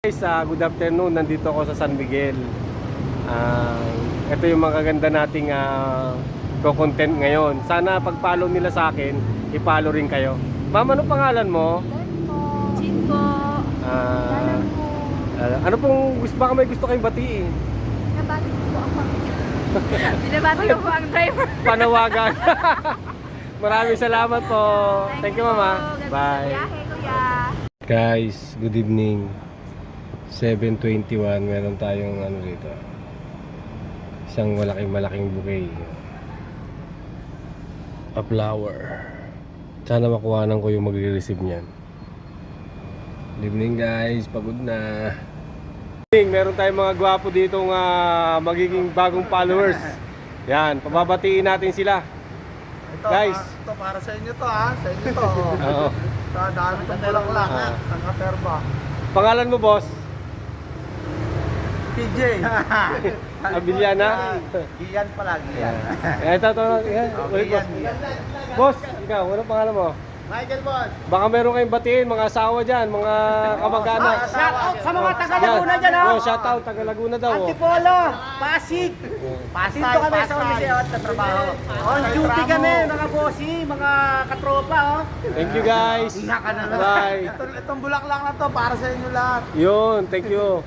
Guys, good afternoon. Nandito ako sa San Miguel. Ito yung mga ganda nating content ngayon. Sana pag-follow nila sa akin, i-follow rin kayo. Ma'am, ano pangalan mo? Chinko. Ano pong gusto, baka may gusto kayong batiin? Binabati ko po ang binabati ko po ang driver. Panawagan. Maraming salamat po. Thank you, mama. Ganda sa Bye. biyahe, kuya. Guys, good evening. 7:21, meron tayong ano dito. Isang malaking bouquet. A flower. Sana makuhanan ko yung magre-receive niyan. Good evening guys, pagod na. Meron tayong mga gwapo ditong magiging bagong followers. Yan, pababatiin natin sila. Ito, Guys. ito para sa inyo to ha. Sa inyo to. Oo. Sa dami itong bulaklak ha. Ang kaperba. Pangalan mo, boss? PJ. Abiliana? Gian pala, Gian. Ito. Yan. Ulit, boss. Boss, ikaw, ano pangalan mo? Michael Boss. Baka meron kayong batiin, mga asawa dyan, mga kamag-anak. Shout out sa mga taga Yan. Laguna dyan ha. Oh, shout out, taga Laguna daw. Oh. Antipolo, Pasig. Dito kami sa Uniseo at sa trabaho. On duty kami, mga bossy, mga katropa. Oh. Thank you guys. Bye. Itong bulaklak na to para sa inyo lahat. Yun, thank you.